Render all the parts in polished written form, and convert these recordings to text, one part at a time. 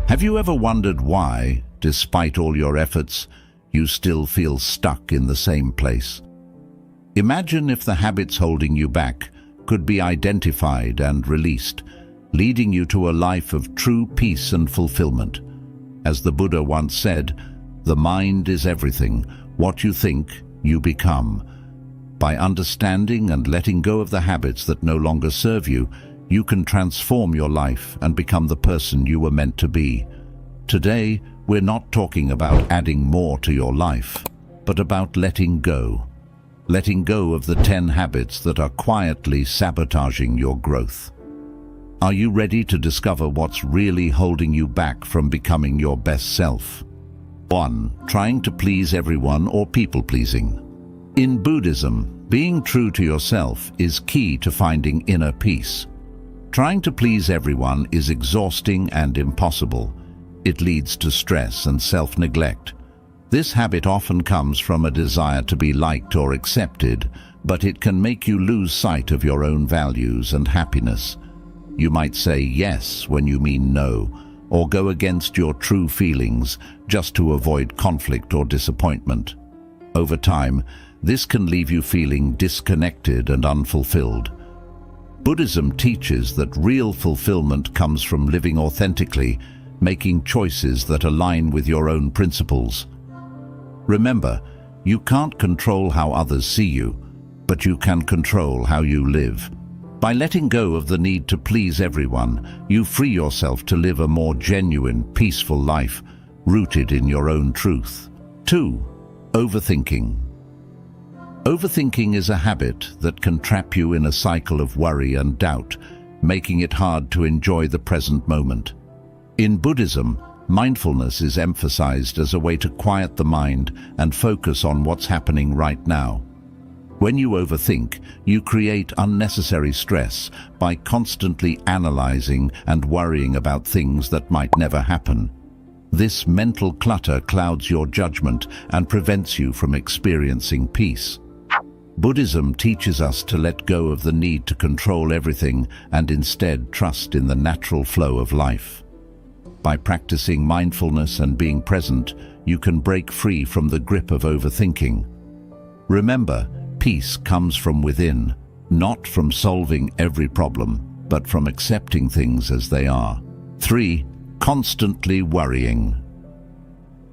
Have you ever wondered why, despite all your efforts, you still feel stuck in the same place? Imagine if the habits holding you back could be identified and released, leading you to a life of true peace and fulfillment. As the Buddha once said, "The mind is everything. What you think, you become." By understanding and letting go of the habits that no longer serve you, you can transform your life and become the person you were meant to be. Today, we're not talking about adding more to your life, but about letting go. Letting go of the 10 habits that are quietly sabotaging your growth. Are you ready to discover what's really holding you back from becoming your best self? 1. Trying to please everyone or people-pleasing. In Buddhism, being true to yourself is key to finding inner peace. Trying to please everyone is exhausting and impossible. It leads to stress and self-neglect. This habit often comes from a desire to be liked or accepted, but it can make you lose sight of your own values and happiness. You might say yes when you mean no, or go against your true feelings just to avoid conflict or disappointment. Over time, this can leave you feeling disconnected and unfulfilled. Buddhism teaches that real fulfillment comes from living authentically, making choices that align with your own principles. Remember, you can't control how others see you, but you can control how you live. By letting go of the need to please everyone, you free yourself to live a more genuine, peaceful life, rooted in your own truth. 2. Overthinking. Overthinking is a habit that can trap you in a cycle of worry and doubt, making it hard to enjoy the present moment. In Buddhism, mindfulness is emphasized as a way to quiet the mind and focus on what's happening right now. When you overthink, you create unnecessary stress by constantly analyzing and worrying about things that might never happen. This mental clutter clouds your judgment and prevents you from experiencing peace. Buddhism teaches us to let go of the need to control everything and instead trust in the natural flow of life. By practicing mindfulness and being present, you can break free from the grip of overthinking. Remember, peace comes from within, not from solving every problem, but from accepting things as they are. 3. Constantly worrying.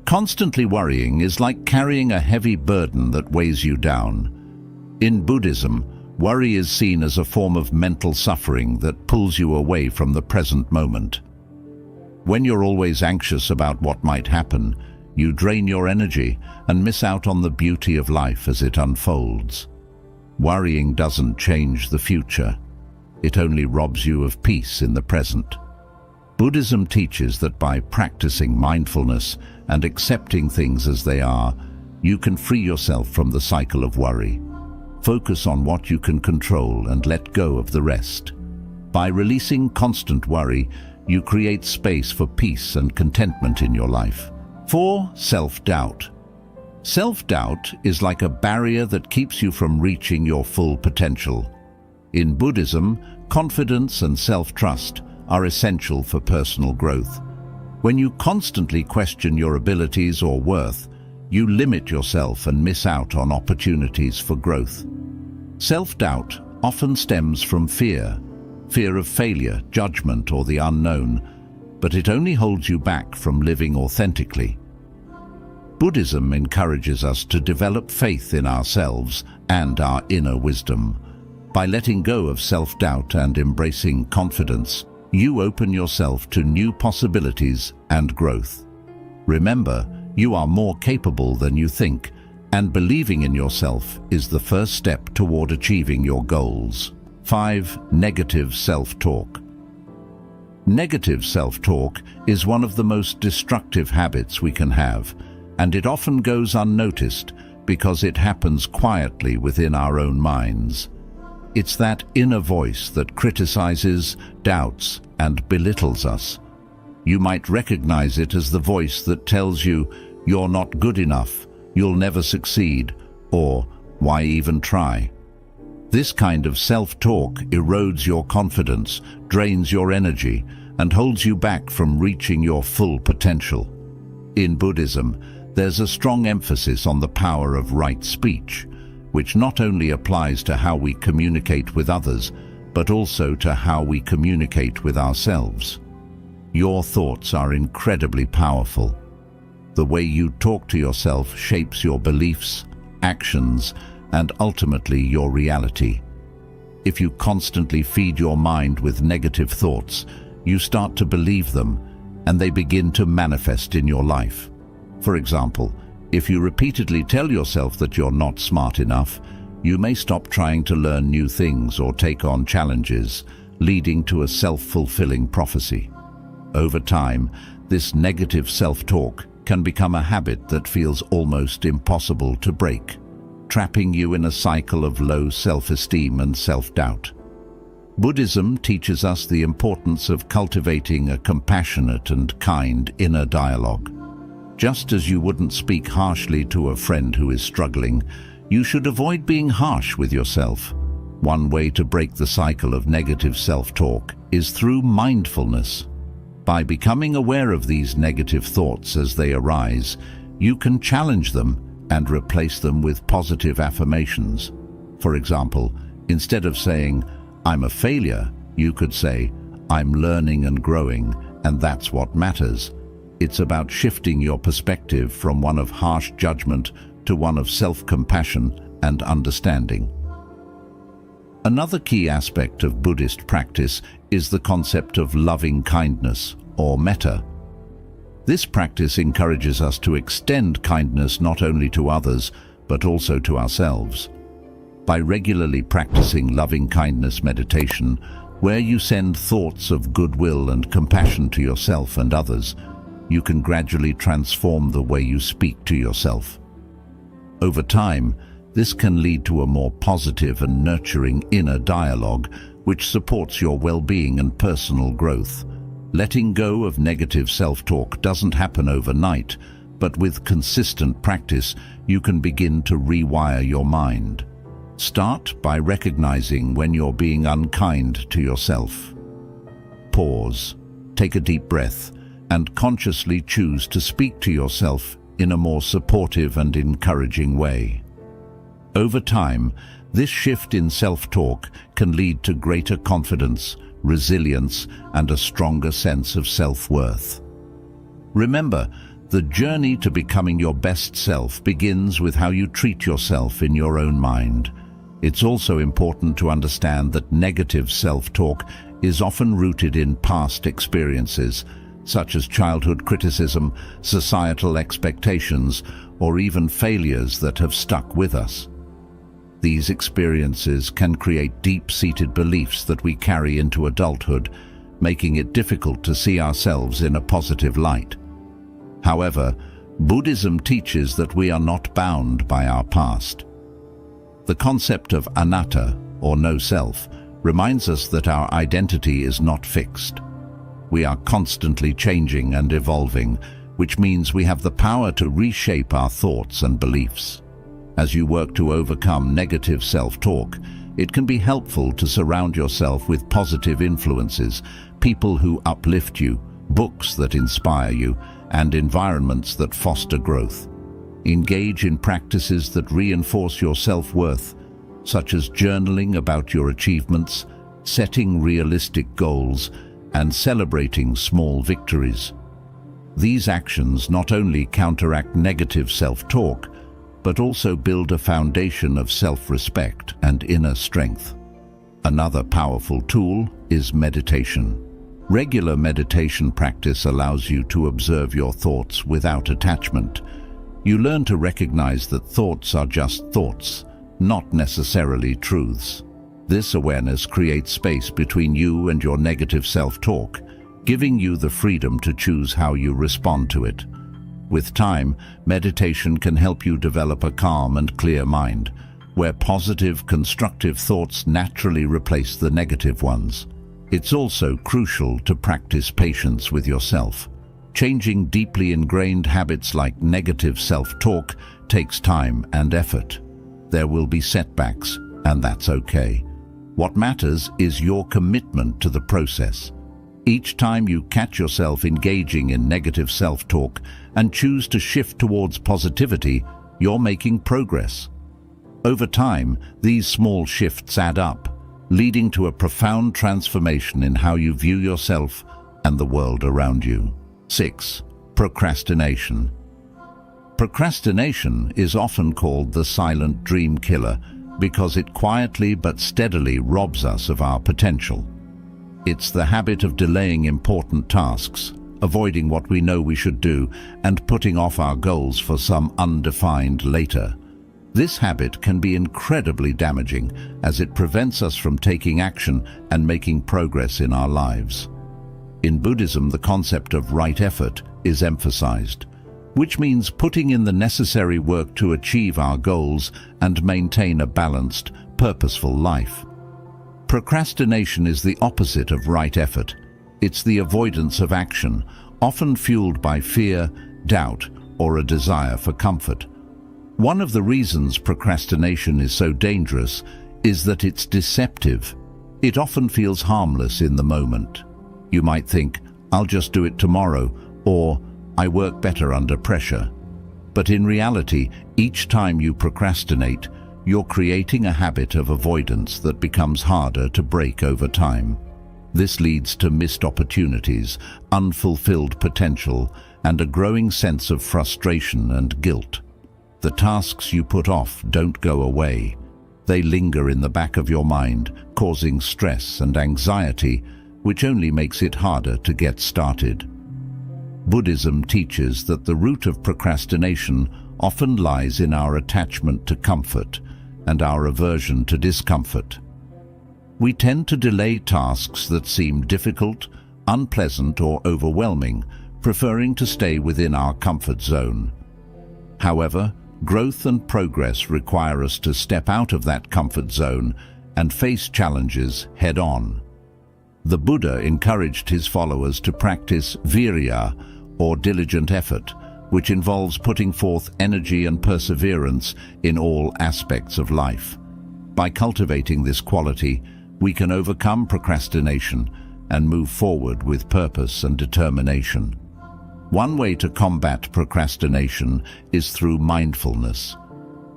Constantly worrying is like carrying a heavy burden that weighs you down. In Buddhism, worry is seen as a form of mental suffering that pulls you away from the present moment. When you're always anxious about what might happen, you drain your energy and miss out on the beauty of life as it unfolds. Worrying doesn't change the future. It only robs you of peace in the present. Buddhism teaches that by practicing mindfulness and accepting things as they are, you can free yourself from the cycle of worry. Focus on what you can control and let go of the rest. By releasing constant worry, you create space for peace and contentment in your life. 4. Self-doubt. Self-doubt is like a barrier that keeps you from reaching your full potential. In Buddhism, confidence and self-trust are essential for personal growth. When you constantly question your abilities or worth, you limit yourself and miss out on opportunities for growth. Self-doubt often stems from fear of failure, judgment, or the unknown, but it only holds you back from living authentically. Buddhism encourages us to develop faith in ourselves and our inner wisdom. By letting go of self-doubt and embracing confidence, you open yourself to new possibilities and growth. Remember, you are more capable than you think, and believing in yourself is the first step toward achieving your goals. 5. Negative self-talk. Negative self-talk is one of the most destructive habits we can have, and it often goes unnoticed because it happens quietly within our own minds. It's that inner voice that criticizes, doubts, and belittles us. You might recognize it as the voice that tells you you're not good enough, you'll never succeed, or why even try? This kind of self-talk erodes your confidence, drains your energy, and holds you back from reaching your full potential. In Buddhism, there's a strong emphasis on the power of right speech, which not only applies to how we communicate with others, but also to how we communicate with ourselves. Your thoughts are incredibly powerful. The way you talk to yourself shapes your beliefs, actions, and ultimately your reality. If you constantly feed your mind with negative thoughts, you start to believe them, and they begin to manifest in your life. For example, if you repeatedly tell yourself that you're not smart enough, you may stop trying to learn new things or take on challenges, leading to a self-fulfilling prophecy. Over time, this negative self-talk can become a habit that feels almost impossible to break, trapping you in a cycle of low self-esteem and self-doubt. Buddhism teaches us the importance of cultivating a compassionate and kind inner dialogue. Just as you wouldn't speak harshly to a friend who is struggling, you should avoid being harsh with yourself. One way to break the cycle of negative self-talk is through mindfulness. By becoming aware of these negative thoughts as they arise, you can challenge them and replace them with positive affirmations. For example, instead of saying, "I'm a failure," you could say, "I'm learning and growing, and that's what matters." It's about shifting your perspective from one of harsh judgment to one of self-compassion and understanding. Another key aspect of Buddhist practice is the concept of loving kindness, or metta. This practice encourages us to extend kindness not only to others, but also to ourselves. By regularly practicing loving kindness meditation, where you send thoughts of goodwill and compassion to yourself and others, you can gradually transform the way you speak to yourself. Over time, this can lead to a more positive and nurturing inner dialogue, which supports your well-being and personal growth. Letting go of negative self-talk doesn't happen overnight, but with consistent practice, you can begin to rewire your mind. Start by recognizing when you're being unkind to yourself. Pause, take a deep breath, and consciously choose to speak to yourself in a more supportive and encouraging way. Over time, this shift in self-talk can lead to greater confidence, resilience, and a stronger sense of self-worth. Remember, the journey to becoming your best self begins with how you treat yourself in your own mind. It's also important to understand that negative self-talk is often rooted in past experiences, such as childhood criticism, societal expectations, or even failures that have stuck with us. These experiences can create deep-seated beliefs that we carry into adulthood, making it difficult to see ourselves in a positive light. However, Buddhism teaches that we are not bound by our past. The concept of anatta, or no self, reminds us that our identity is not fixed. We are constantly changing and evolving, which means we have the power to reshape our thoughts and beliefs. As you work to overcome negative self-talk, it can be helpful to surround yourself with positive influences, people who uplift you, books that inspire you, and environments that foster growth. Engage in practices that reinforce your self-worth, such as journaling about your achievements, setting realistic goals, and celebrating small victories. These actions not only counteract negative self-talk, but also build a foundation of self-respect and inner strength. Another powerful tool is meditation. Regular meditation practice allows you to observe your thoughts without attachment. You learn to recognize that thoughts are just thoughts, not necessarily truths. This awareness creates space between you and your negative self-talk, giving you the freedom to choose how you respond to it. With time, meditation can help you develop a calm and clear mind, where positive, constructive thoughts naturally replace the negative ones. It's also crucial to practice patience with yourself. Changing deeply ingrained habits like negative self-talk takes time and effort. There will be setbacks, and that's okay. What matters is your commitment to the process. Each time you catch yourself engaging in negative self-talk and choose to shift towards positivity, you're making progress. Over time, these small shifts add up, leading to a profound transformation in how you view yourself and the world around you. 6. Procrastination. Procrastination is often called the silent dream killer because it quietly but steadily robs us of our potential. It's the habit of delaying important tasks, avoiding what we know we should do, and putting off our goals for some undefined later. This habit can be incredibly damaging as it prevents us from taking action and making progress in our lives. In Buddhism, the concept of right effort is emphasized, which means putting in the necessary work to achieve our goals and maintain a balanced, purposeful life. Procrastination is the opposite of right effort. It's the avoidance of action, often fueled by fear, doubt, or a desire for comfort. One of the reasons procrastination is so dangerous is that it's deceptive. It often feels harmless in the moment. You might think, "I'll just do it tomorrow," or "I work better under pressure." But in reality, each time you procrastinate, you're creating a habit of avoidance that becomes harder to break over time. This leads to missed opportunities, unfulfilled potential, and a growing sense of frustration and guilt. The tasks you put off don't go away. They linger in the back of your mind, causing stress and anxiety, which only makes it harder to get started. Buddhism teaches that the root of procrastination often lies in our attachment to comfort and our aversion to discomfort. We tend to delay tasks that seem difficult, unpleasant, or overwhelming, preferring to stay within our comfort zone. However, growth and progress require us to step out of that comfort zone and face challenges head-on. The Buddha encouraged his followers to practice virya, or diligent effort, which involves putting forth energy and perseverance in all aspects of life. By cultivating this quality, we can overcome procrastination and move forward with purpose and determination. One way to combat procrastination is through mindfulness.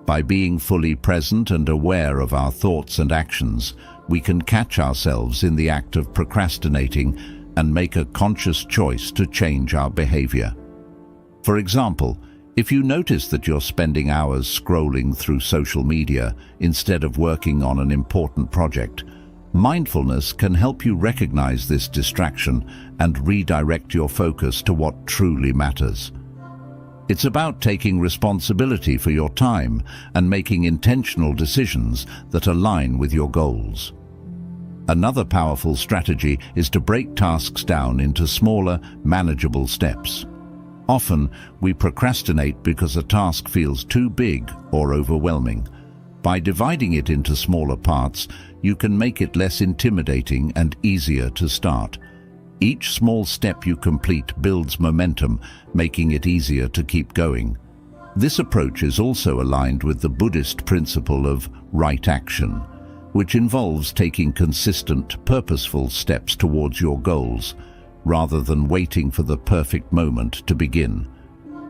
By being fully present and aware of our thoughts and actions, we can catch ourselves in the act of procrastinating and make a conscious choice to change our behavior. For example, if you notice that you're spending hours scrolling through social media instead of working on an important project, mindfulness can help you recognize this distraction and redirect your focus to what truly matters. It's about taking responsibility for your time and making intentional decisions that align with your goals. Another powerful strategy is to break tasks down into smaller, manageable steps. Often, we procrastinate because a task feels too big or overwhelming. By dividing it into smaller parts, you can make it less intimidating and easier to start. Each small step you complete builds momentum, making it easier to keep going. This approach is also aligned with the Buddhist principle of right action, which involves taking consistent, purposeful steps towards your goals, rather than waiting for the perfect moment to begin.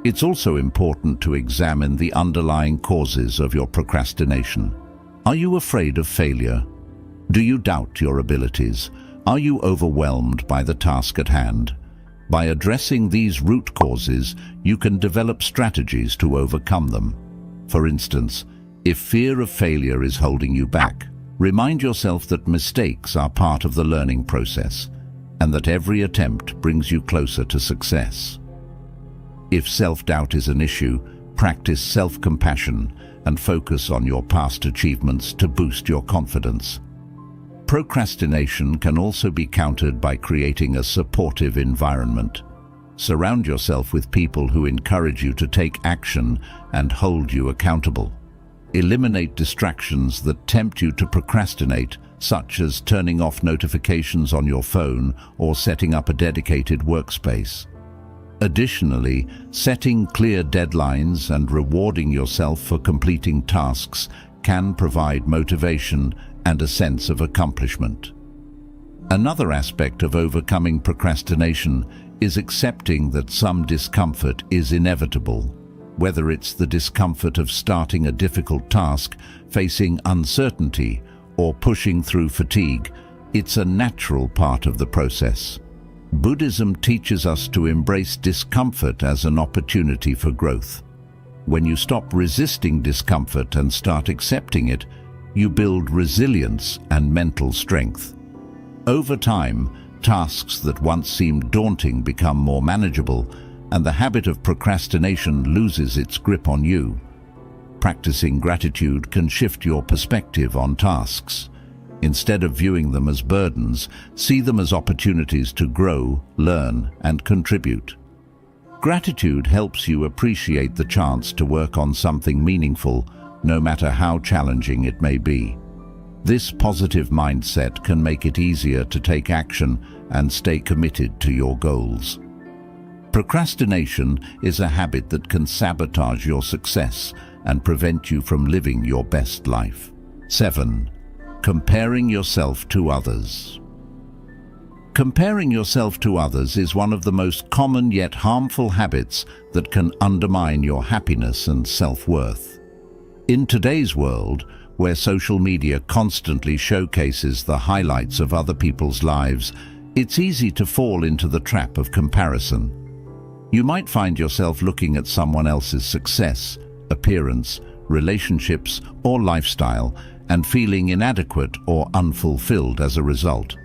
It's also important to examine the underlying causes of your procrastination. Are you afraid of failure? Do you doubt your abilities? Are you overwhelmed by the task at hand? By addressing these root causes, you can develop strategies to overcome them. For instance, if fear of failure is holding you back, remind yourself that mistakes are part of the learning process and that every attempt brings you closer to success. If self-doubt is an issue, practice self-compassion and focus on your past achievements to boost your confidence. Procrastination can also be countered by creating a supportive environment. Surround yourself with people who encourage you to take action and hold you accountable. Eliminate distractions that tempt you to procrastinate, such as turning off notifications on your phone or setting up a dedicated workspace. Additionally, setting clear deadlines and rewarding yourself for completing tasks can provide motivation and a sense of accomplishment. Another aspect of overcoming procrastination is accepting that some discomfort is inevitable. Whether it's the discomfort of starting a difficult task, facing uncertainty, or pushing through fatigue, it's a natural part of the process. Buddhism teaches us to embrace discomfort as an opportunity for growth. When you stop resisting discomfort and start accepting it, you build resilience and mental strength. Over time, tasks that once seemed daunting become more manageable, and the habit of procrastination loses its grip on you. Practicing gratitude can shift your perspective on tasks. Instead of viewing them as burdens, see them as opportunities to grow, learn, and contribute. Gratitude helps you appreciate the chance to work on something meaningful, no matter how challenging it may be. This positive mindset can make it easier to take action and stay committed to your goals. Procrastination is a habit that can sabotage your success and prevent you from living your best life. 7. Comparing yourself to others. Comparing yourself to others is one of the most common yet harmful habits that can undermine your happiness and self-worth. In today's world, where social media constantly showcases the highlights of other people's lives, it's easy to fall into the trap of comparison. You might find yourself looking at someone else's success, appearance, relationships, or lifestyle, and feeling inadequate or unfulfilled as a result.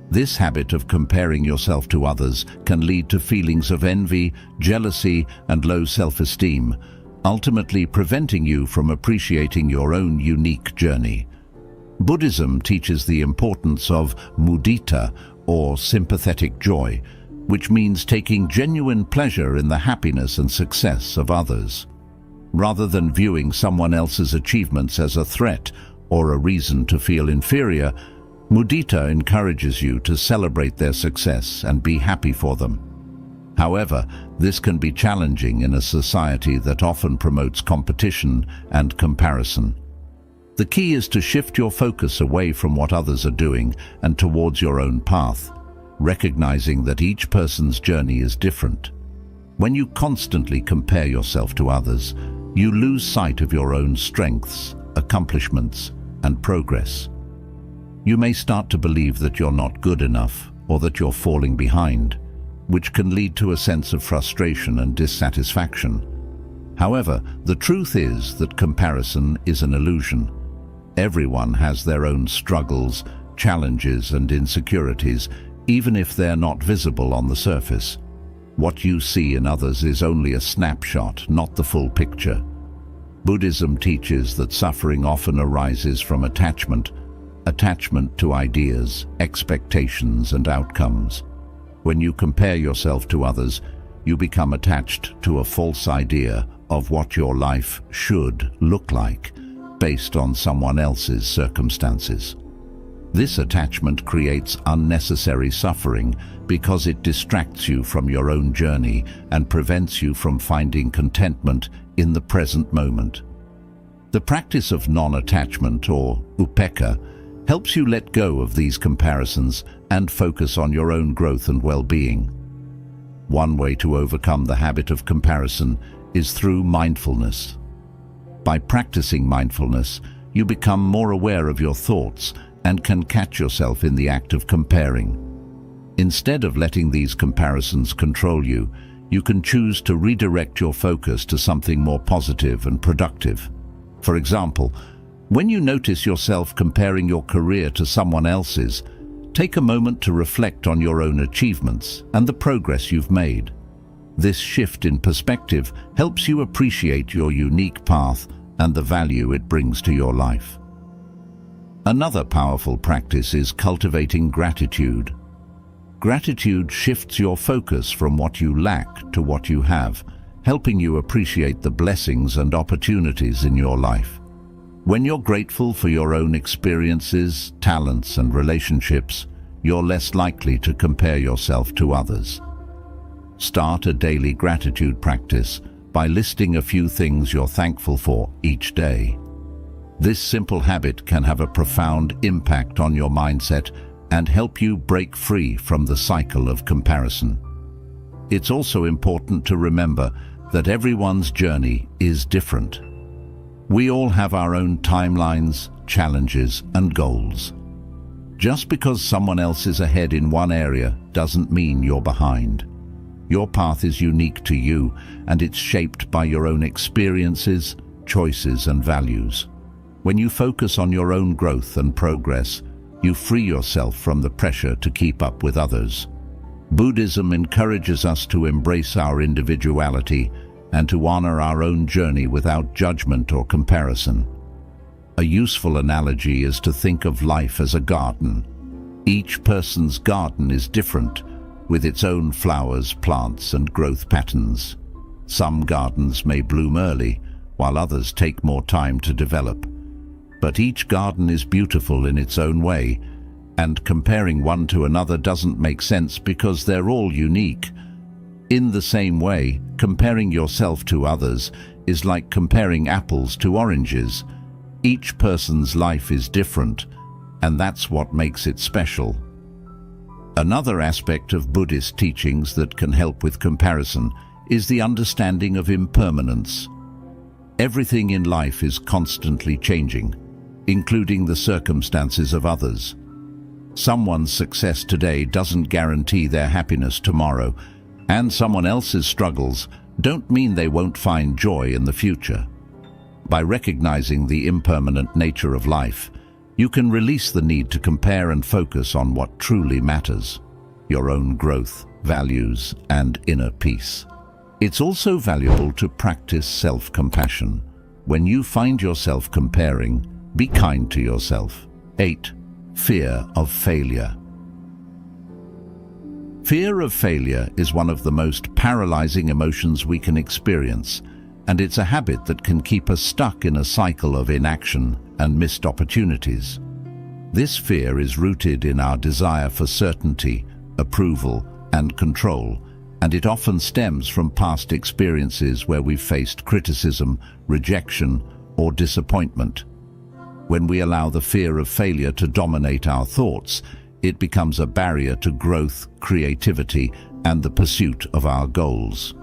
This habit of comparing yourself to others can lead to feelings of envy, jealousy, and low self-esteem, ultimately preventing you from appreciating your own unique journey. Buddhism teaches the importance of mudita, or sympathetic joy, which means taking genuine pleasure in the happiness and success of others. Rather than viewing someone else's achievements as a threat or a reason to feel inferior, mudita encourages you to celebrate their success and be happy for them. However, this can be challenging in a society that often promotes competition and comparison. The key is to shift your focus away from what others are doing and towards your own path, recognizing that each person's journey is different. When you constantly compare yourself to others, you lose sight of your own strengths, accomplishments, and progress. You may start to believe that you're not good enough or that you're falling behind, which can lead to a sense of frustration and dissatisfaction. However, the truth is that comparison is an illusion. Everyone has their own struggles, challenges, and insecurities, even if they're not visible on the surface. What you see in others is only a snapshot, not the full picture. Buddhism teaches that suffering often arises from attachment to ideas, expectations, and outcomes. When you compare yourself to others, you become attached to a false idea of what your life should look like, based on someone else's circumstances. This attachment creates unnecessary suffering because it distracts you from your own journey and prevents you from finding contentment in the present moment. The practice of non-attachment, or upekkha, helps you let go of these comparisons and focus on your own growth and well-being. One way to overcome the habit of comparison is through mindfulness. By practicing mindfulness, you become more aware of your thoughts and can catch yourself in the act of comparing. Instead of letting these comparisons control you, you can choose to redirect your focus to something more positive and productive. For example, when you notice yourself comparing your career to someone else's, take a moment to reflect on your own achievements and the progress you've made. This shift in perspective helps you appreciate your unique path and the value it brings to your life. Another powerful practice is cultivating gratitude. Gratitude shifts your focus from what you lack to what you have, helping you appreciate the blessings and opportunities in your life. When you're grateful for your own experiences, talents, and relationships, you're less likely to compare yourself to others. Start a daily gratitude practice by listing a few things you're thankful for each day. This simple habit can have a profound impact on your mindset and help you break free from the cycle of comparison. It's also important to remember that everyone's journey is different. We all have our own timelines, challenges, and goals. Just because someone else is ahead in one area doesn't mean you're behind. Your path is unique to you, and it's shaped by your own experiences, choices, and values. When you focus on your own growth and progress, you free yourself from the pressure to keep up with others. Buddhism encourages us to embrace our individuality and to honor our own journey without judgment or comparison. A useful analogy is to think of life as a garden. Each person's garden is different, with its own flowers, plants, and growth patterns. Some gardens may bloom early, while others take more time to develop. But each garden is beautiful in its own way, and comparing one to another doesn't make sense because they're all unique. In the same way, comparing yourself to others is like comparing apples to oranges. Each person's life is different, and that's what makes it special. Another aspect of Buddhist teachings that can help with comparison is the understanding of impermanence. Everything in life is constantly changing, including the circumstances of others. Someone's success today doesn't guarantee their happiness tomorrow, and someone else's struggles don't mean they won't find joy in the future. By recognizing the impermanent nature of life, you can release the need to compare and focus on what truly matters: your own growth, values, and inner peace. It's also valuable to practice self-compassion. When you find yourself comparing, be kind to yourself. 8. Fear of failure. Fear of failure is one of the most paralyzing emotions we can experience, and it's a habit that can keep us stuck in a cycle of inaction and missed opportunities. This fear is rooted in our desire for certainty, approval, and control, and it often stems from past experiences where we've faced criticism, rejection, or disappointment. When we allow the fear of failure to dominate our thoughts, it becomes a barrier to growth, creativity, and the pursuit of our goals.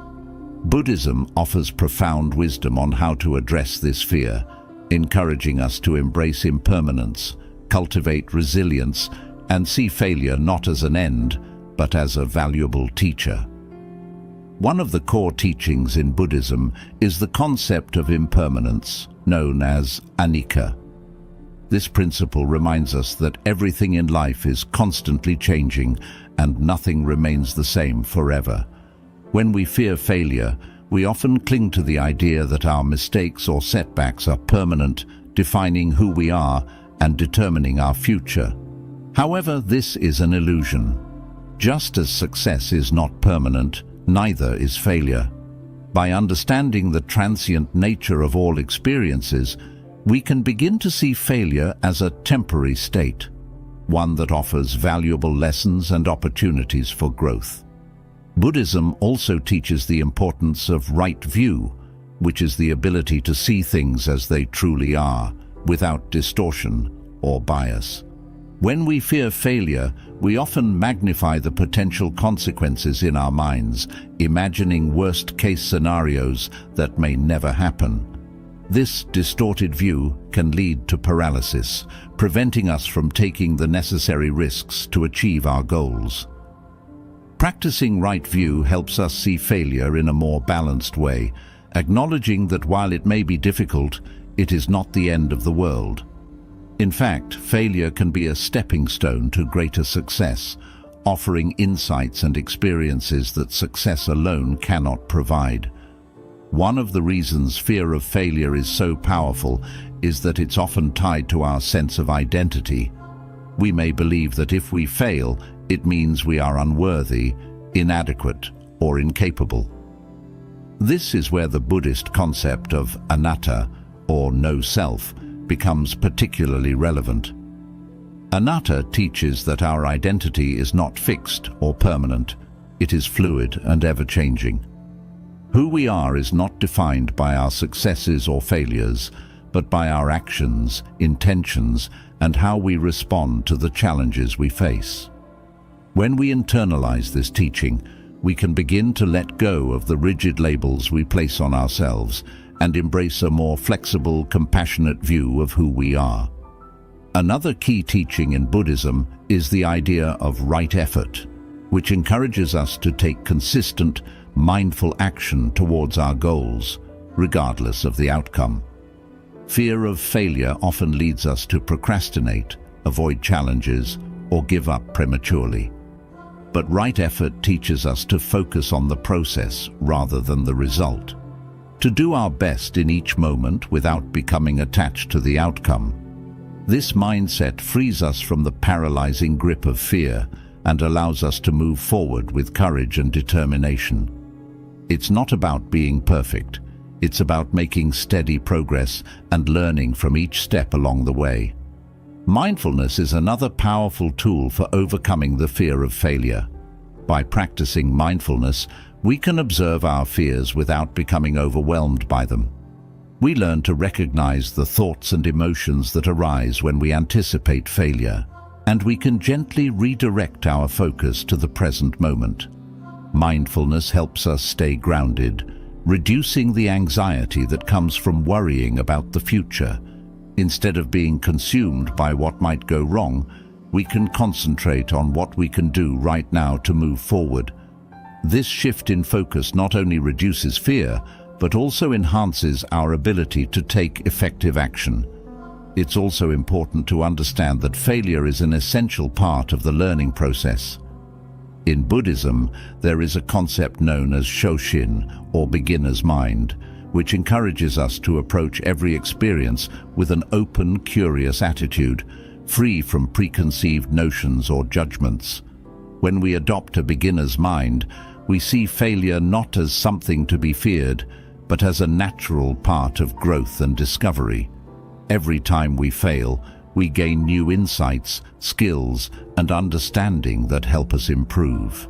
Buddhism offers profound wisdom on how to address this fear, encouraging us to embrace impermanence, cultivate resilience, and see failure not as an end, but as a valuable teacher. One of the core teachings in Buddhism is the concept of impermanence, known as anicca. This principle reminds us that everything in life is constantly changing and nothing remains the same forever. When we fear failure, we often cling to the idea that our mistakes or setbacks are permanent, defining who we are and determining our future. However, this is an illusion. Just as success is not permanent, neither is failure. By understanding the transient nature of all experiences, we can begin to see failure as a temporary state, one that offers valuable lessons and opportunities for growth. Buddhism also teaches the importance of right view, which is the ability to see things as they truly are, without distortion or bias. When we fear failure, we often magnify the potential consequences in our minds, imagining worst-case scenarios that may never happen. This distorted view can lead to paralysis, preventing us from taking the necessary risks to achieve our goals. Practicing right view helps us see failure in a more balanced way, acknowledging that while it may be difficult, it is not the end of the world. In fact, failure can be a stepping stone to greater success, offering insights and experiences that success alone cannot provide. One of the reasons fear of failure is so powerful is that it's often tied to our sense of identity. We may believe that if we fail, it means we are unworthy, inadequate, or incapable. This is where the Buddhist concept of anatta, or no self, becomes particularly relevant. Anatta teaches that our identity is not fixed or permanent. It is fluid and ever-changing. Who we are is not defined by our successes or failures, but by our actions, intentions, and how we respond to the challenges we face. When we internalize this teaching, we can begin to let go of the rigid labels we place on ourselves and embrace a more flexible, compassionate view of who we are. Another key teaching in Buddhism is the idea of right effort, which encourages us to take consistent, mindful action towards our goals, regardless of the outcome. Fear of failure often leads us to procrastinate, avoid challenges, or give up prematurely. But right effort teaches us to focus on the process rather than the result, to do our best in each moment without becoming attached to the outcome. This mindset frees us from the paralyzing grip of fear and allows us to move forward with courage and determination. It's not about being perfect. It's about making steady progress and learning from each step along the way. Mindfulness is another powerful tool for overcoming the fear of failure. By practicing mindfulness, we can observe our fears without becoming overwhelmed by them. We learn to recognize the thoughts and emotions that arise when we anticipate failure, and we can gently redirect our focus to the present moment. Mindfulness helps us stay grounded, reducing the anxiety that comes from worrying about the future. Instead of being consumed by what might go wrong, we can concentrate on what we can do right now to move forward. This shift in focus not only reduces fear, but also enhances our ability to take effective action. It's also important to understand that failure is an essential part of the learning process. In Buddhism, there is a concept known as Shoshin, or beginner's mind, which encourages us to approach every experience with an open, curious attitude, free from preconceived notions or judgments. When we adopt a beginner's mind, we see failure not as something to be feared, but as a natural part of growth and discovery. Every time we fail, we gain new insights, skills, and understanding that help us improve.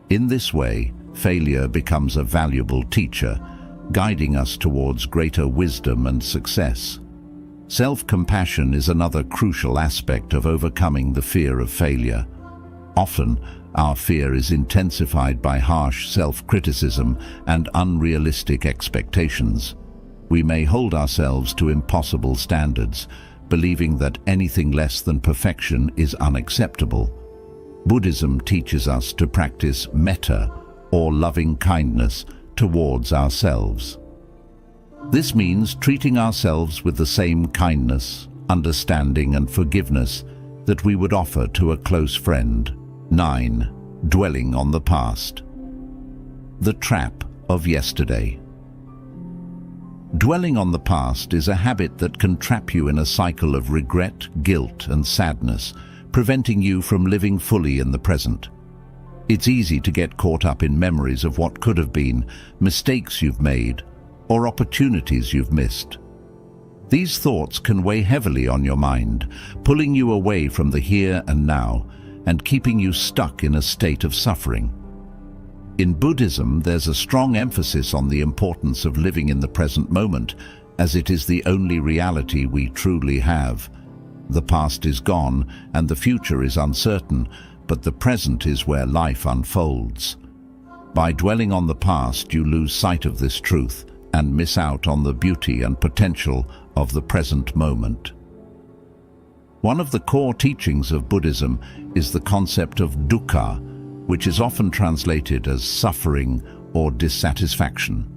In this way, failure becomes a valuable teacher, guiding us towards greater wisdom and success. Self-compassion is another crucial aspect of overcoming the fear of failure. Often, our fear is intensified by harsh self-criticism and unrealistic expectations. We may hold ourselves to impossible standards, believing that anything less than perfection is unacceptable. Buddhism teaches us to practice metta, or loving kindness, towards ourselves. This means treating ourselves with the same kindness, understanding, and forgiveness that we would offer to a close friend. 9. Dwelling on the past. The trap of yesterday. Dwelling on the past is a habit that can trap you in a cycle of regret, guilt, and sadness, preventing you from living fully in the present. It's easy to get caught up in memories of what could have been, mistakes you've made, or opportunities you've missed. These thoughts can weigh heavily on your mind, pulling you away from the here and now, and keeping you stuck in a state of suffering. In Buddhism, there's a strong emphasis on the importance of living in the present moment, as it is the only reality we truly have. The past is gone, and the future is uncertain, but the present is where life unfolds. By dwelling on the past, you lose sight of this truth and miss out on the beauty and potential of the present moment. One of the core teachings of Buddhism is the concept of dukkha, which is often translated as suffering or dissatisfaction.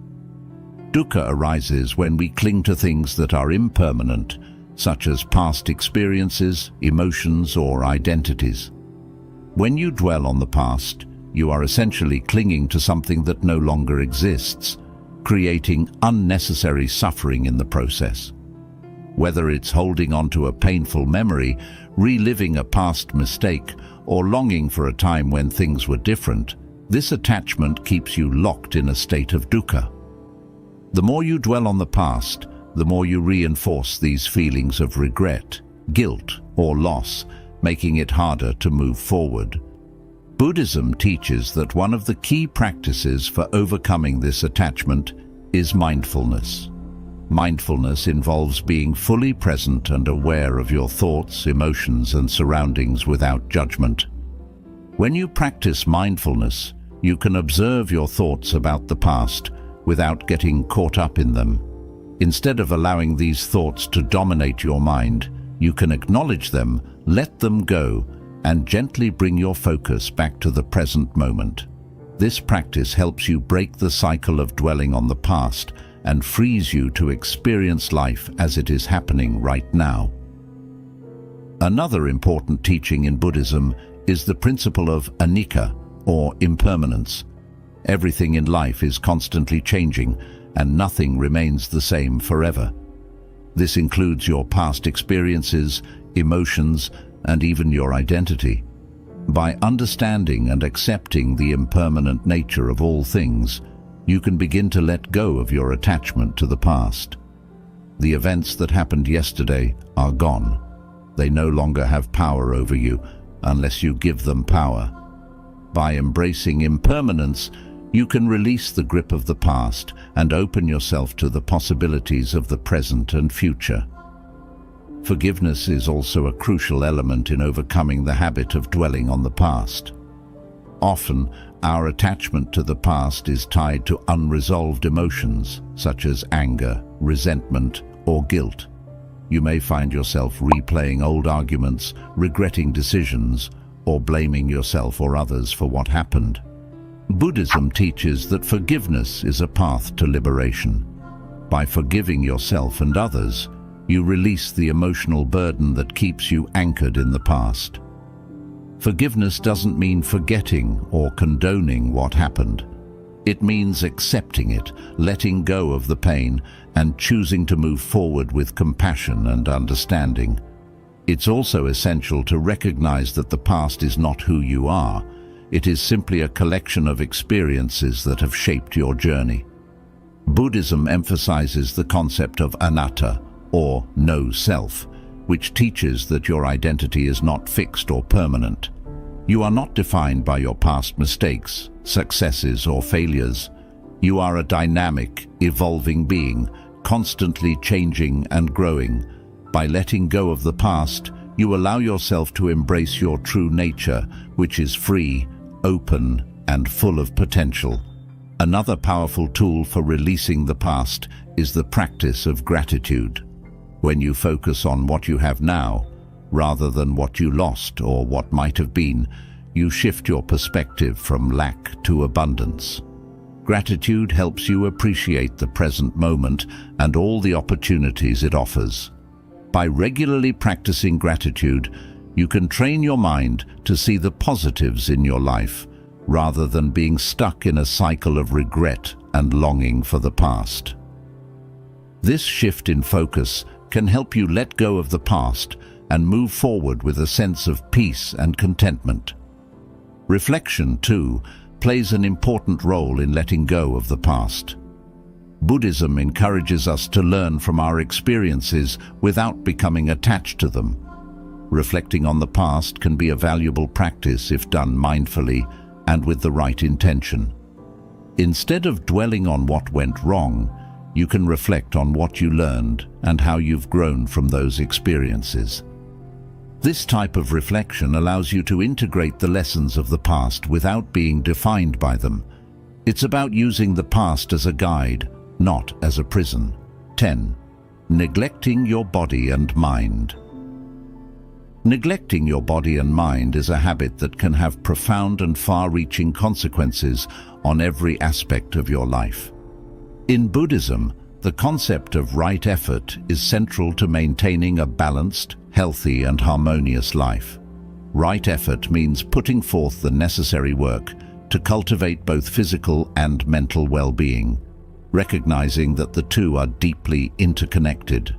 Dukkha arises when we cling to things that are impermanent, such as past experiences, emotions, or identities. When you dwell on the past, you are essentially clinging to something that no longer exists, creating unnecessary suffering in the process. Whether it's holding on to a painful memory, reliving a past mistake, or longing for a time when things were different, this attachment keeps you locked in a state of dukkha. The more you dwell on the past, the more you reinforce these feelings of regret, guilt, or loss, making it harder to move forward. Buddhism teaches that one of the key practices for overcoming this attachment is mindfulness. Mindfulness involves being fully present and aware of your thoughts, emotions, and surroundings without judgment. When you practice mindfulness, you can observe your thoughts about the past without getting caught up in them. Instead of allowing these thoughts to dominate your mind, you can acknowledge them, let them go, and gently bring your focus back to the present moment. This practice helps you break the cycle of dwelling on the past and frees you to experience life as it is happening right now. Another important teaching in Buddhism is the principle of anicca, or impermanence. Everything in life is constantly changing, and nothing remains the same forever. This includes your past experiences, emotions, and even your identity. By understanding and accepting the impermanent nature of all things, you can begin to let go of your attachment to the past. The events that happened yesterday are gone. They no longer have power over you unless you give them power. By embracing impermanence, you can release the grip of the past and open yourself to the possibilities of the present and future. Forgiveness is also a crucial element in overcoming the habit of dwelling on the past. Often, our attachment to the past is tied to unresolved emotions, such as anger, resentment, or guilt. You may find yourself replaying old arguments, regretting decisions, or blaming yourself or others for what happened. Buddhism teaches that forgiveness is a path to liberation. By forgiving yourself and others, you release the emotional burden that keeps you anchored in the past. Forgiveness doesn't mean forgetting or condoning what happened. It means accepting it, letting go of the pain, and choosing to move forward with compassion and understanding. It's also essential to recognize that the past is not who you are. It is simply a collection of experiences that have shaped your journey. Buddhism emphasizes the concept of anatta, or no self, which teaches that your identity is not fixed or permanent. You are not defined by your past mistakes, successes, or failures. You are a dynamic, evolving being, constantly changing and growing. By letting go of the past, you allow yourself to embrace your true nature, which is free, open, and full of potential. Another powerful tool for releasing the past is the practice of gratitude. When you focus on what you have now, rather than what you lost or what might have been, you shift your perspective from lack to abundance. Gratitude helps you appreciate the present moment and all the opportunities it offers. By regularly practicing gratitude, you can train your mind to see the positives in your life, rather than being stuck in a cycle of regret and longing for the past. This shift in focus can help you let go of the past and move forward with a sense of peace and contentment. Reflection, too, plays an important role in letting go of the past. Buddhism encourages us to learn from our experiences without becoming attached to them. Reflecting on the past can be a valuable practice if done mindfully and with the right intention. Instead of dwelling on what went wrong, you can reflect on what you learned and how you've grown from those experiences. This type of reflection allows you to integrate the lessons of the past without being defined by them. It's about using the past as a guide, not as a prison. 10. Neglecting your body and mind. Neglecting your body and mind is a habit that can have profound and far-reaching consequences on every aspect of your life. In Buddhism, the concept of right effort is central to maintaining a balanced, healthy, and harmonious life. Right effort means putting forth the necessary work to cultivate both physical and mental well-being, recognizing that the two are deeply interconnected.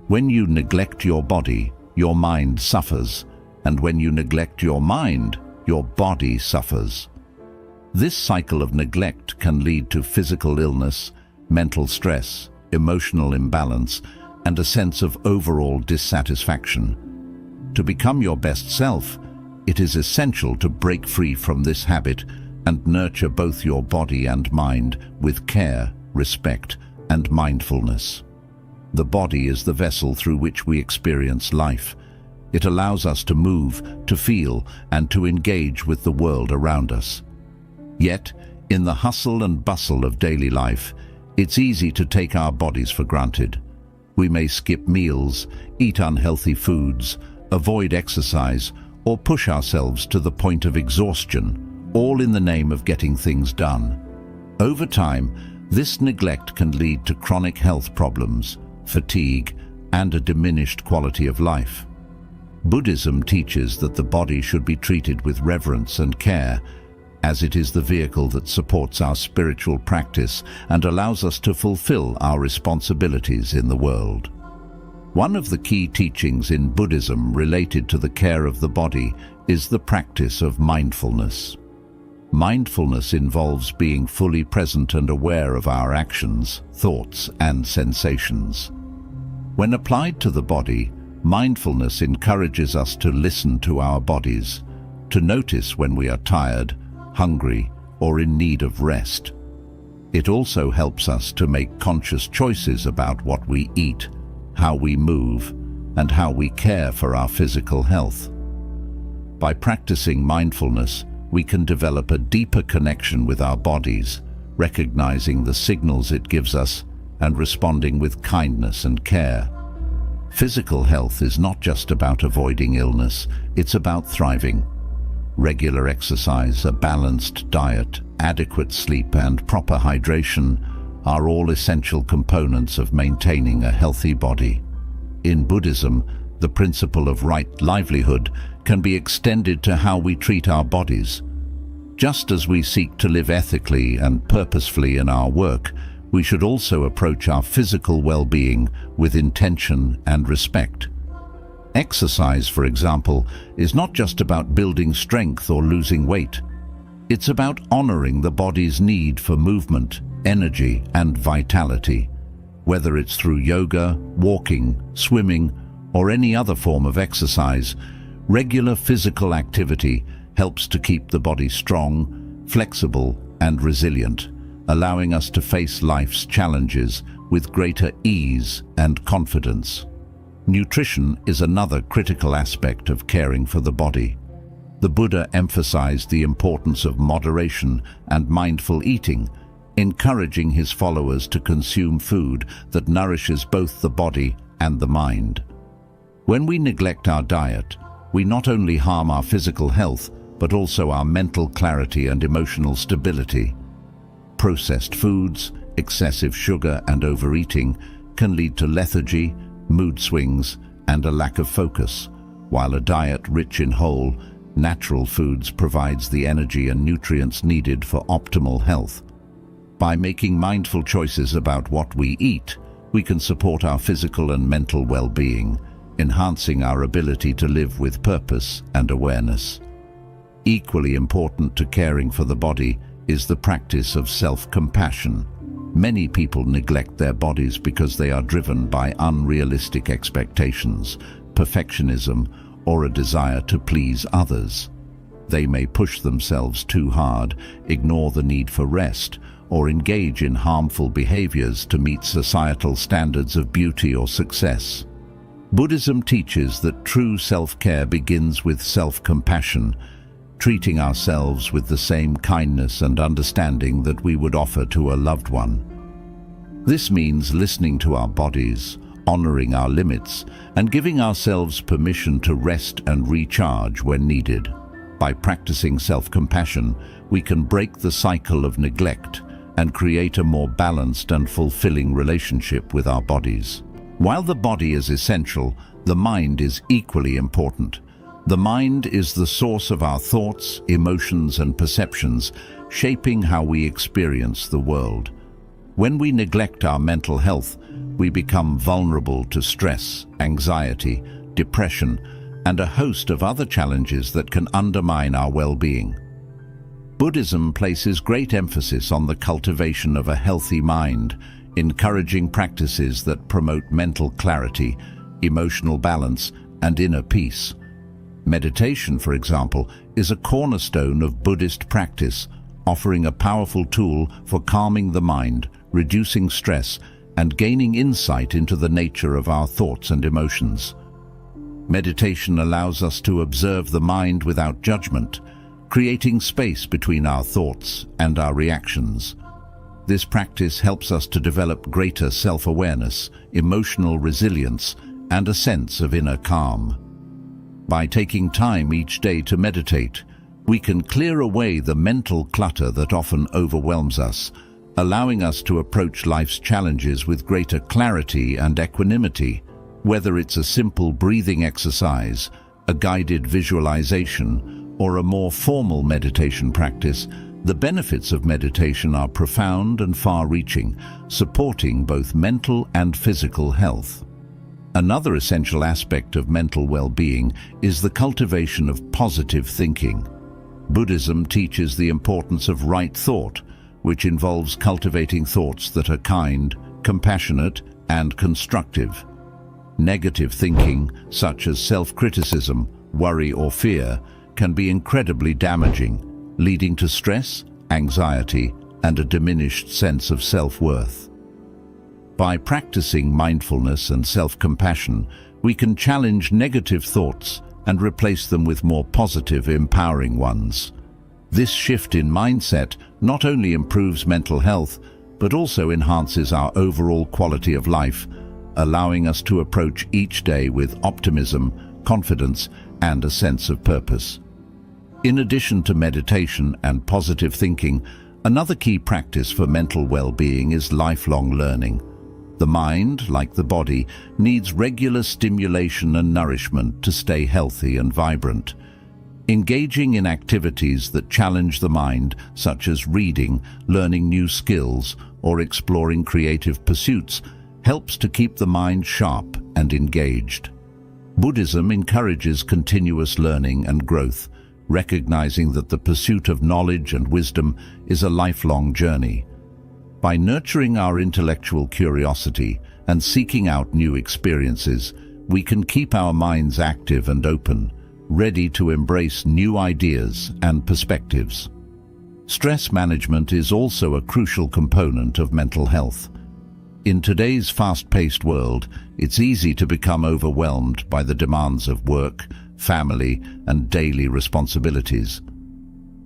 When you neglect your body, your mind suffers, and when you neglect your mind, your body suffers. This cycle of neglect can lead to physical illness, mental stress, emotional imbalance, and a sense of overall dissatisfaction. To become your best self, it is essential to break free from this habit and nurture both your body and mind with care, respect, and mindfulness. The body is the vessel through which we experience life. It allows us to move, to feel, and to engage with the world around us. Yet, in the hustle and bustle of daily life, it's easy to take our bodies for granted. We may skip meals, eat unhealthy foods, avoid exercise, or push ourselves to the point of exhaustion, all in the name of getting things done. Over time, this neglect can lead to chronic health problems, fatigue, and a diminished quality of life. Buddhism teaches that the body should be treated with reverence and care, as it is the vehicle that supports our spiritual practice and allows us to fulfill our responsibilities in the world. One of the key teachings in Buddhism related to the care of the body is the practice of mindfulness. Mindfulness involves being fully present and aware of our actions, thoughts, and sensations. When applied to the body, mindfulness encourages us to listen to our bodies, to notice when we are tired, hungry, or in need of rest. It also helps us to make conscious choices about what we eat, how we move, and how we care for our physical health. By practicing mindfulness, we can develop a deeper connection with our bodies, recognizing the signals it gives us and responding with kindness and care. Physical health is not just about avoiding illness, it's about thriving. Regular exercise, a balanced diet, adequate sleep, and proper hydration are all essential components of maintaining a healthy body. In Buddhism, the principle of right livelihood can be extended to how we treat our bodies. Just as we seek to live ethically and purposefully in our work, we should also approach our physical well-being with intention and respect. Exercise, for example, is not just about building strength or losing weight. It's about honoring the body's need for movement, energy, and vitality. Whether it's through yoga, walking, swimming, or any other form of exercise, regular physical activity helps to keep the body strong, flexible, and resilient, allowing us to face life's challenges with greater ease and confidence. Nutrition is another critical aspect of caring for the body. The Buddha emphasized the importance of moderation and mindful eating, encouraging his followers to consume food that nourishes both the body and the mind. When we neglect our diet, we not only harm our physical health, but also our mental clarity and emotional stability. Processed foods, excessive sugar, and overeating can lead to lethargy, mood swings, and a lack of focus, while a diet rich in whole, natural foods provides the energy and nutrients needed for optimal health. By making mindful choices about what we eat, we can support our physical and mental well-being, enhancing our ability to live with purpose and awareness. Equally important to caring for the body is the practice of self-compassion. Many people neglect their bodies because they are driven by unrealistic expectations, perfectionism, or a desire to please others. They may push themselves too hard, ignore the need for rest, or engage in harmful behaviors to meet societal standards of beauty or success. Buddhism teaches that true self-care begins with self-compassion, treating ourselves with the same kindness and understanding that we would offer to a loved one. This means listening to our bodies, honoring our limits, and giving ourselves permission to rest and recharge when needed. By practicing self-compassion, we can break the cycle of neglect and create a more balanced and fulfilling relationship with our bodies. While the body is essential, the mind is equally important. The mind is the source of our thoughts, emotions, and perceptions, shaping how we experience the world. When we neglect our mental health, we become vulnerable to stress, anxiety, depression, and a host of other challenges that can undermine our well-being. Buddhism places great emphasis on the cultivation of a healthy mind, encouraging practices that promote mental clarity, emotional balance, and inner peace. Meditation, for example, is a cornerstone of Buddhist practice, offering a powerful tool for calming the mind, reducing stress, and gaining insight into the nature of our thoughts and emotions. Meditation allows us to observe the mind without judgment, creating space between our thoughts and our reactions. This practice helps us to develop greater self-awareness, emotional resilience, and a sense of inner calm. By taking time each day to meditate, we can clear away the mental clutter that often overwhelms us, allowing us to approach life's challenges with greater clarity and equanimity. Whether it's a simple breathing exercise, a guided visualization, or a more formal meditation practice, the benefits of meditation are profound and far-reaching, supporting both mental and physical health. Another essential aspect of mental well-being is the cultivation of positive thinking. Buddhism teaches the importance of right thought, which involves cultivating thoughts that are kind, compassionate, and constructive. Negative thinking, such as self-criticism, worry, or fear, can be incredibly damaging, leading to stress, anxiety, and a diminished sense of self-worth. By practicing mindfulness and self-compassion, we can challenge negative thoughts and replace them with more positive, empowering ones. This shift in mindset not only improves mental health, but also enhances our overall quality of life, allowing us to approach each day with optimism, confidence, and a sense of purpose. In addition to meditation and positive thinking, another key practice for mental well-being is lifelong learning. The mind, like the body, needs regular stimulation and nourishment to stay healthy and vibrant. Engaging in activities that challenge the mind, such as reading, learning new skills, or exploring creative pursuits, helps to keep the mind sharp and engaged. Buddhism encourages continuous learning and growth, recognizing that the pursuit of knowledge and wisdom is a lifelong journey. By nurturing our intellectual curiosity and seeking out new experiences, we can keep our minds active and open, ready to embrace new ideas and perspectives. Stress management is also a crucial component of mental health. In today's fast-paced world, it's easy to become overwhelmed by the demands of work, family, and daily responsibilities.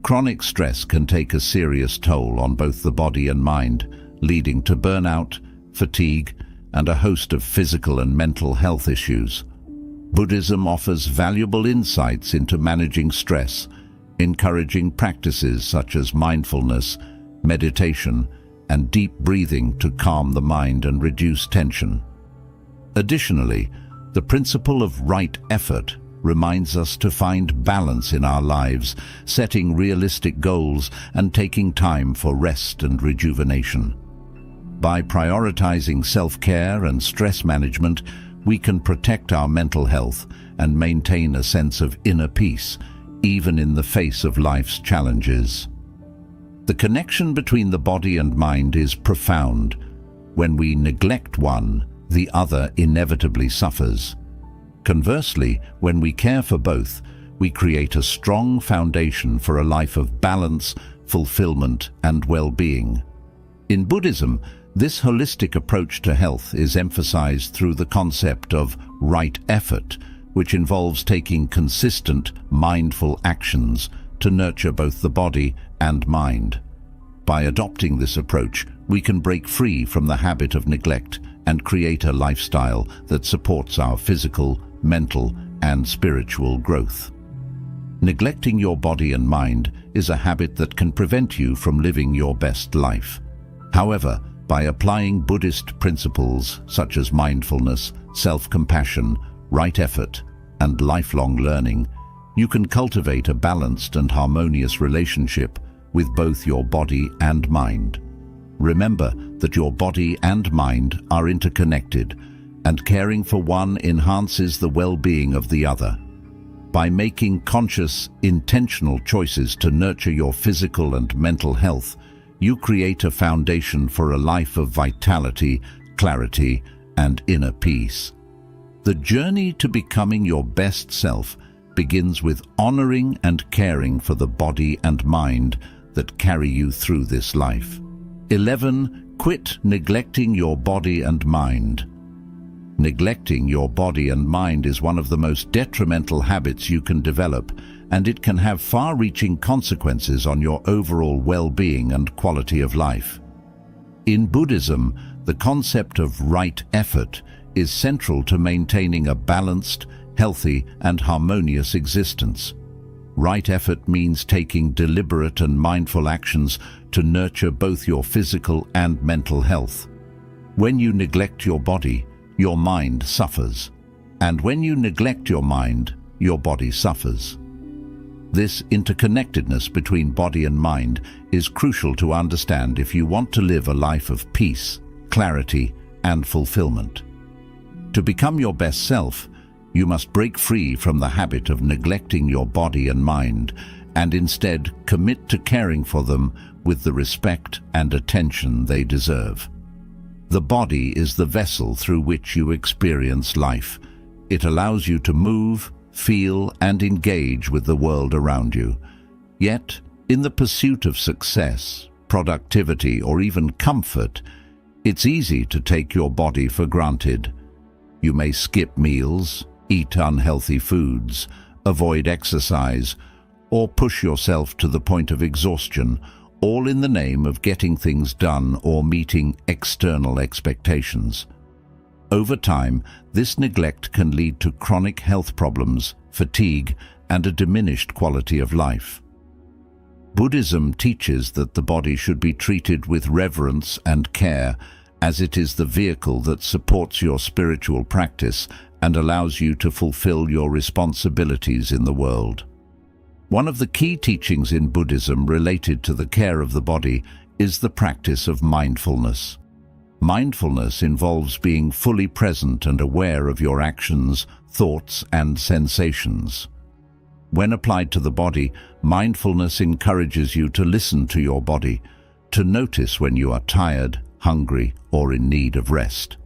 Chronic stress can take a serious toll on both the body and mind, leading to burnout, fatigue, and a host of physical and mental health issues. Buddhism offers valuable insights into managing stress, encouraging practices such as mindfulness, meditation, and deep breathing to calm the mind and reduce tension. Additionally, the principle of right effort reminds us to find balance in our lives, setting realistic goals and taking time for rest and rejuvenation. By prioritizing self-care and stress management, we can protect our mental health and maintain a sense of inner peace, even in the face of life's challenges. The connection between the body and mind is profound. When we neglect one, the other inevitably suffers. Conversely, when we care for both, we create a strong foundation for a life of balance, fulfillment, and well-being. In Buddhism, this holistic approach to health is emphasized through the concept of right effort, which involves taking consistent, mindful actions to nurture both the body and mind. By adopting this approach, we can break free from the habit of neglect and create a lifestyle that supports our physical, mental, and spiritual growth. Neglecting your body and mind is a habit that can prevent you from living your best life. However, by applying Buddhist principles such as mindfulness, self-compassion, right effort, and lifelong learning, you can cultivate a balanced and harmonious relationship with both your body and mind. Remember that your body and mind are interconnected, and caring for one enhances the well-being of the other. By making conscious, intentional choices to nurture your physical and mental health, you create a foundation for a life of vitality, clarity, and inner peace. The journey to becoming your best self begins with honoring and caring for the body and mind that carry you through this life. 11. Quit neglecting your body and mind. Neglecting your body and mind is one of the most detrimental habits you can develop, and it can have far-reaching consequences on your overall well-being and quality of life. In Buddhism, the concept of right effort is central to maintaining a balanced, healthy, and harmonious existence. Right effort means taking deliberate and mindful actions to nurture both your physical and mental health. When you neglect your body, your mind suffers. And when you neglect your mind, your body suffers. This interconnectedness between body and mind is crucial to understand if you want to live a life of peace, clarity, and fulfillment. To become your best self, you must break free from the habit of neglecting your body and mind and instead commit to caring for them with the respect and attention they deserve. The body is the vessel through which you experience life. It allows you to move, feel, and engage with the world around you. Yet, in the pursuit of success, productivity, or even comfort, it's easy to take your body for granted. You may skip meals, eat unhealthy foods, avoid exercise, or push yourself to the point of exhaustion, all in the name of getting things done or meeting external expectations. Over time, this neglect can lead to chronic health problems, fatigue, and a diminished quality of life. Buddhism teaches that the body should be treated with reverence and care, as it is the vehicle that supports your spiritual practice and allows you to fulfill your responsibilities in the world. One of the key teachings in Buddhism related to the care of the body is the practice of mindfulness. Mindfulness involves being fully present and aware of your actions, thoughts, and sensations. When applied to the body, mindfulness encourages you to listen to your body, to notice when you are tired, hungry, or in need of rest.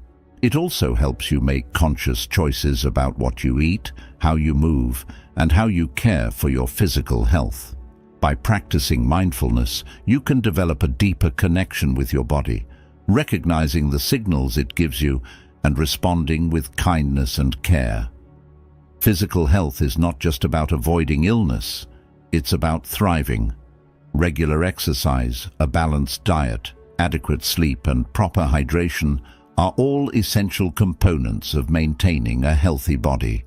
It also helps you make conscious choices about what you eat, how you move, and how you care for your physical health. By practicing mindfulness, you can develop a deeper connection with your body, recognizing the signals it gives you and responding with kindness and care. Physical health is not just about avoiding illness, it's about thriving. Regular exercise, a balanced diet, adequate sleep, and proper hydration are all essential components of maintaining a healthy body.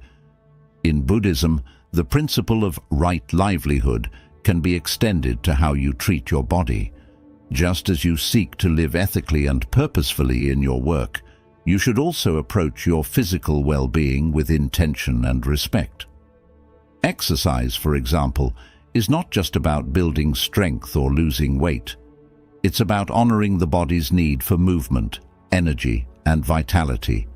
In Buddhism, the principle of right livelihood can be extended to how you treat your body. Just as you seek to live ethically and purposefully in your work, you should also approach your physical well-being with intention and respect. Exercise, for example, is not just about building strength or losing weight. It's about honoring the body's need for movement, energy, and vitality.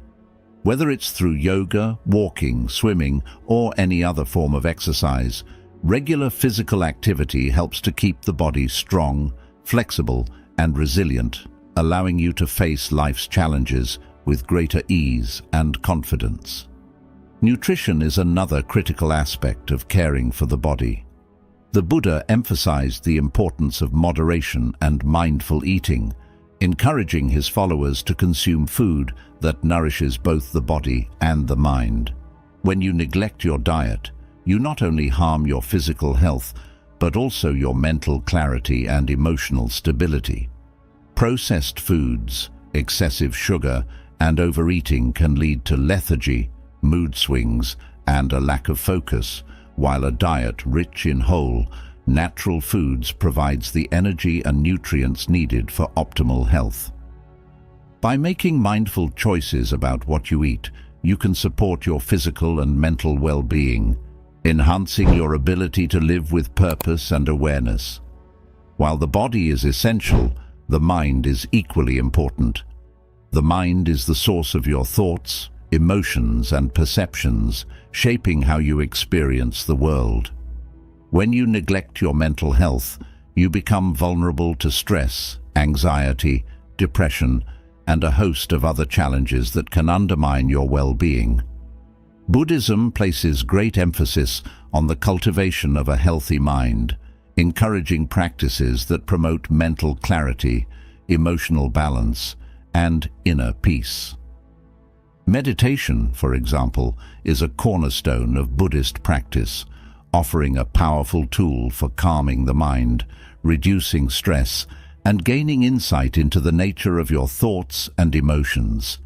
Whether it's through yoga, walking, swimming, or any other form of exercise, regular physical activity helps to keep the body strong, flexible, and resilient, allowing you to face life's challenges with greater ease and confidence. Nutrition is another critical aspect of caring for the body. The Buddha emphasized the importance of moderation and mindful eating, encouraging his followers to consume food that nourishes both the body and the mind. When you neglect your diet, you not only harm your physical health, but also your mental clarity and emotional stability. Processed foods, excessive sugar, and overeating can lead to lethargy, mood swings, and a lack of focus, while a diet rich in whole, natural foods provides the energy and nutrients needed for optimal health. By making mindful choices about what you eat, you can support your physical and mental well-being, enhancing your ability to live with purpose and awareness. While the body is essential, the mind is equally important. The mind is the source of your thoughts, emotions, and perceptions, shaping how you experience the world. When you neglect your mental health, you become vulnerable to stress, anxiety, depression, and a host of other challenges that can undermine your well-being. Buddhism places great emphasis on the cultivation of a healthy mind, encouraging practices that promote mental clarity, emotional balance, and inner peace. Meditation, for example, is a cornerstone of Buddhist practice, offering a powerful tool for calming the mind, reducing stress, and gaining insight into the nature of your thoughts and emotions.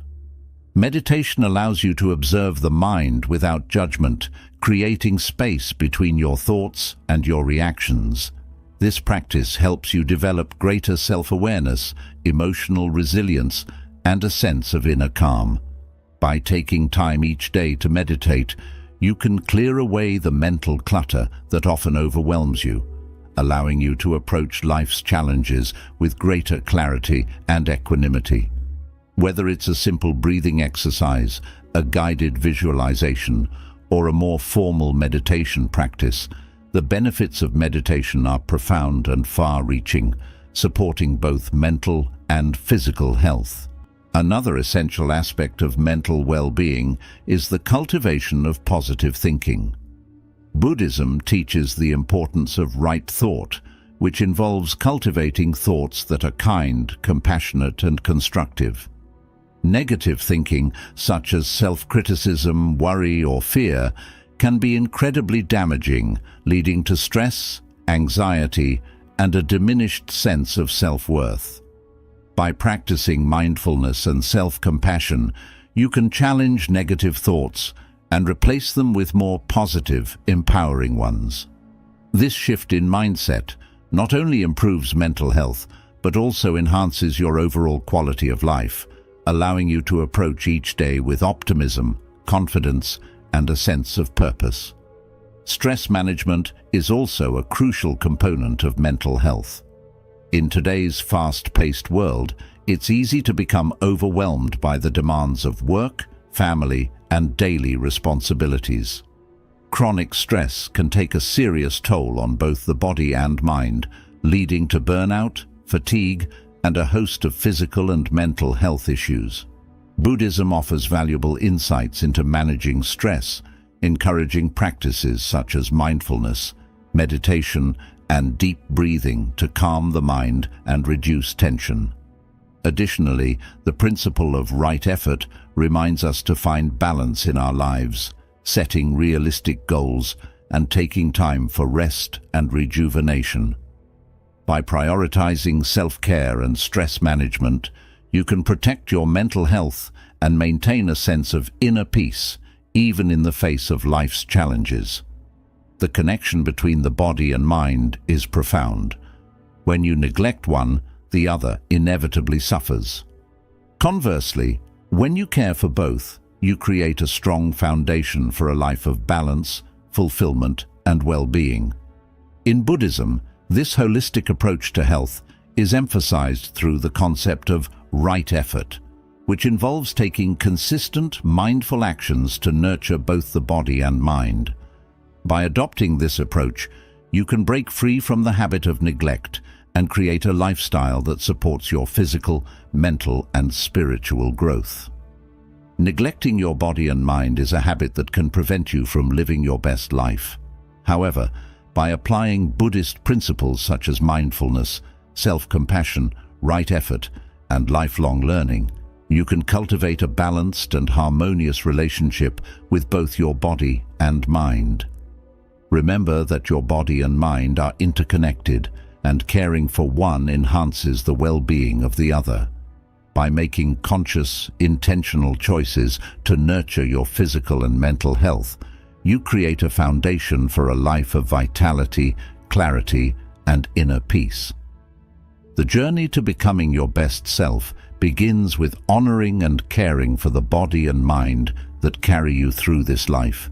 Meditation allows you to observe the mind without judgment, creating space between your thoughts and your reactions. This practice helps you develop greater self-awareness, emotional resilience, and a sense of inner calm. By taking time each day to meditate, you can clear away the mental clutter that often overwhelms you, allowing you to approach life's challenges with greater clarity and equanimity. Whether it's a simple breathing exercise, a guided visualization, or a more formal meditation practice, the benefits of meditation are profound and far-reaching, supporting both mental and physical health. Another essential aspect of mental well-being is the cultivation of positive thinking. Buddhism teaches the importance of right thought, which involves cultivating thoughts that are kind, compassionate, and constructive. Negative thinking, such as self-criticism, worry, or fear, can be incredibly damaging, leading to stress, anxiety, and a diminished sense of self-worth. By practicing mindfulness and self-compassion, you can challenge negative thoughts and replace them with more positive, empowering ones. This shift in mindset not only improves mental health, but also enhances your overall quality of life, allowing you to approach each day with optimism, confidence, and a sense of purpose. Stress management is also a crucial component of mental health. In today's fast-paced world, it's easy to become overwhelmed by the demands of work, family, and daily responsibilities. Chronic stress can take a serious toll on both the body and mind, leading to burnout, fatigue, and a host of physical and mental health issues. Buddhism offers valuable insights into managing stress, encouraging practices such as mindfulness, meditation, and deep breathing to calm the mind and reduce tension. Additionally, the principle of right effort reminds us to find balance in our lives, setting realistic goals and taking time for rest and rejuvenation. By prioritizing self-care and stress management, you can protect your mental health and maintain a sense of inner peace, even in the face of life's challenges. The connection between the body and mind is profound. When you neglect one, the other inevitably suffers. Conversely, when you care for both, you create a strong foundation for a life of balance, fulfillment, and well-being. In Buddhism, this holistic approach to health is emphasized through the concept of right effort, which involves taking consistent, mindful actions to nurture both the body and mind. By adopting this approach, you can break free from the habit of neglect and create a lifestyle that supports your physical, mental, and spiritual growth. Neglecting your body and mind is a habit that can prevent you from living your best life. However, by applying Buddhist principles such as mindfulness, self-compassion, right effort, and lifelong learning, you can cultivate a balanced and harmonious relationship with both your body and mind. Remember that your body and mind are interconnected, and caring for one enhances the well-being of the other. By making conscious, intentional choices to nurture your physical and mental health, you create a foundation for a life of vitality, clarity, and inner peace. The journey to becoming your best self begins with honoring and caring for the body and mind that carry you through this life.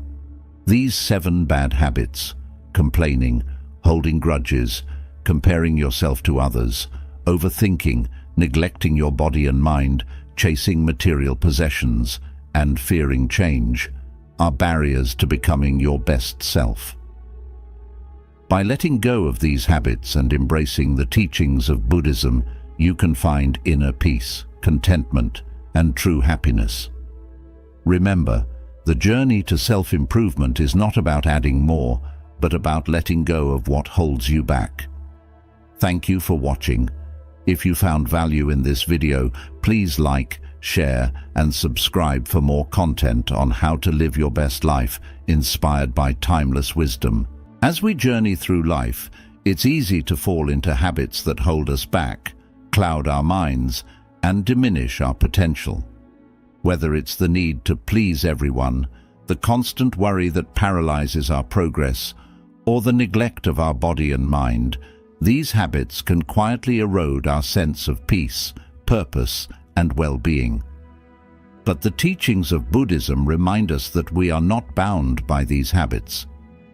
These 7 bad habits, complaining, holding grudges, comparing yourself to others, overthinking, neglecting your body and mind, chasing material possessions, and fearing change, are barriers to becoming your best self. By letting go of these habits and embracing the teachings of Buddhism, you can find inner peace, contentment, and true happiness. Remember, the journey to self-improvement is not about adding more, but about letting go of what holds you back. Thank you for watching. If you found value in this video, please like, share, and subscribe for more content on how to live your best life, inspired by timeless wisdom. As we journey through life, it's easy to fall into habits that hold us back, cloud our minds, and diminish our potential. Whether it's the need to please everyone, the constant worry that paralyzes our progress, or the neglect of our body and mind, these habits can quietly erode our sense of peace, purpose, and well-being. But the teachings of Buddhism remind us that we are not bound by these habits.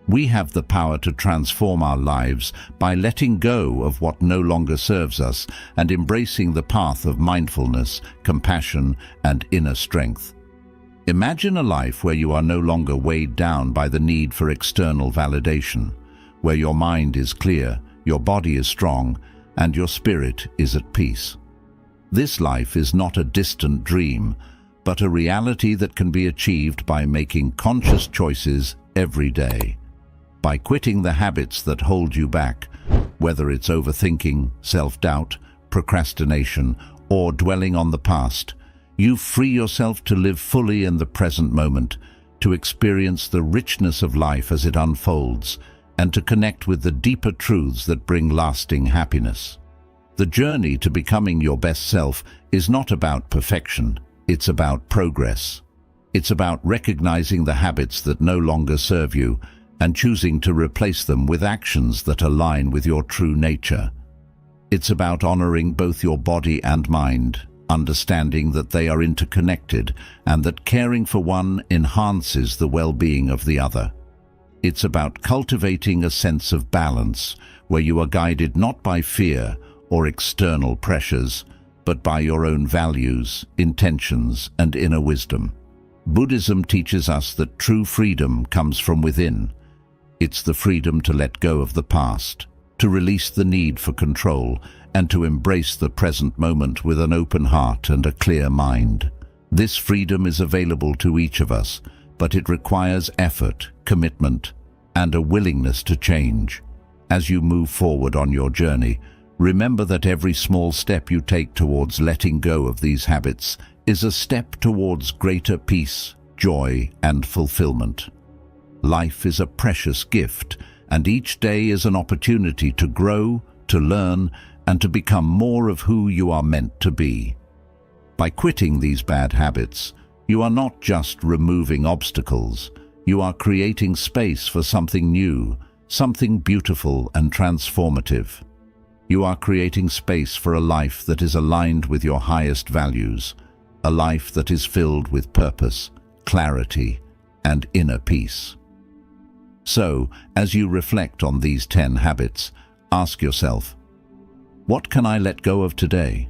We have the power to transform our lives by letting go of what no longer serves us and embracing the path of mindfulness, compassion, and inner strength. Imagine a life where you are no longer weighed down by the need for external validation, where your mind is clear, your body is strong, and your spirit is at peace. This life is not a distant dream, but a reality that can be achieved by making conscious choices every day. By quitting the habits that hold you back, whether it's overthinking, self-doubt, procrastination, or dwelling on the past, you free yourself to live fully in the present moment, to experience the richness of life as it unfolds, and to connect with the deeper truths that bring lasting happiness. The journey to becoming your best self is not about perfection, it's about progress. It's about recognizing the habits that no longer serve you and choosing to replace them with actions that align with your true nature. It's about honoring both your body and mind, understanding that they are interconnected and that caring for one enhances the well-being of the other. It's about cultivating a sense of balance where you are guided not by fear or external pressures, but by your own values, intentions, and inner wisdom. Buddhism teaches us that true freedom comes from within. It's the freedom to let go of the past, to release the need for control, and to embrace the present moment with an open heart and a clear mind. This freedom is available to each of us, but it requires effort, commitment, and a willingness to change. As you move forward on your journey, remember that every small step you take towards letting go of these habits is a step towards greater peace, joy, and fulfillment. Life is a precious gift, and each day is an opportunity to grow, to learn, and to become more of who you are meant to be. By quitting these bad habits, you are not just removing obstacles, you are creating space for something new, something beautiful and transformative. You are creating space for a life that is aligned with your highest values, a life that is filled with purpose, clarity, and inner peace. So, as you reflect on these 10 habits, ask yourself, what can I let go of today?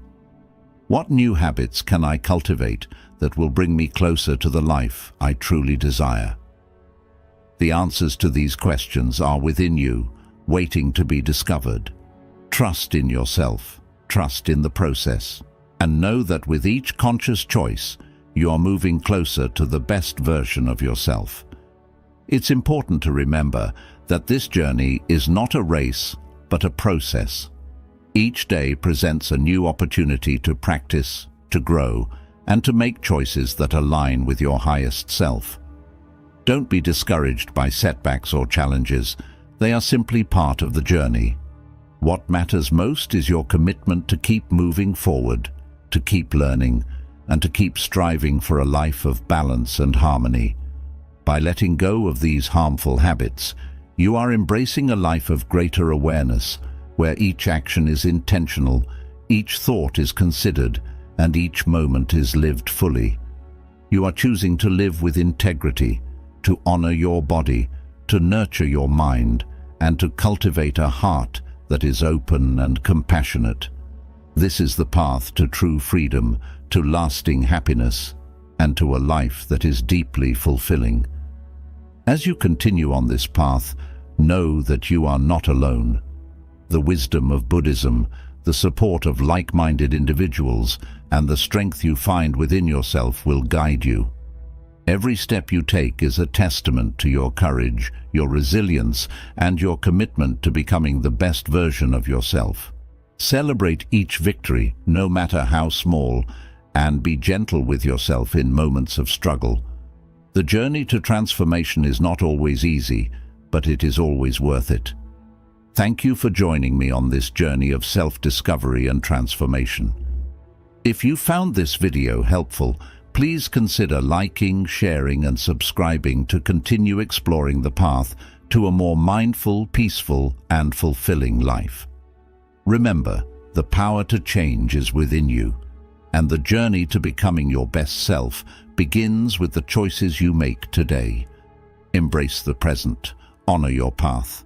What new habits can I cultivate that will bring me closer to the life I truly desire? The answers to these questions are within you, waiting to be discovered. Trust in yourself, trust in the process, and know that with each conscious choice, you are moving closer to the best version of yourself. It's important to remember that this journey is not a race, but a process. Each day presents a new opportunity to practice, to grow, and to make choices that align with your highest self. Don't be discouraged by setbacks or challenges. They are simply part of the journey. What matters most is your commitment to keep moving forward, to keep learning, and to keep striving for a life of balance and harmony. By letting go of these harmful habits, you are embracing a life of greater awareness, where each action is intentional, each thought is considered, and each moment is lived fully. You are choosing to live with integrity, to honor your body, to nurture your mind, and to cultivate a heart that is open and compassionate. This is the path to true freedom, to lasting happiness, and to a life that is deeply fulfilling. As you continue on this path, know that you are not alone. The wisdom of Buddhism, the support of like-minded individuals, and the strength you find within yourself will guide you. Every step you take is a testament to your courage, your resilience, and your commitment to becoming the best version of yourself. Celebrate each victory, no matter how small, and be gentle with yourself in moments of struggle. The journey to transformation is not always easy, but it is always worth it. Thank you for joining me on this journey of self-discovery and transformation. If you found this video helpful, please consider liking, sharing, and subscribing to continue exploring the path to a more mindful, peaceful, and fulfilling life. Remember, the power to change is within you, and the journey to becoming your best self begins with the choices you make today. Embrace the present, honor your path,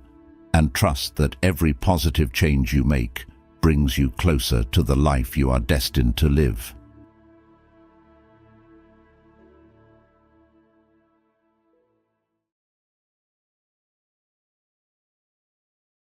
and trust that every positive change you make brings you closer to the life you are destined to live.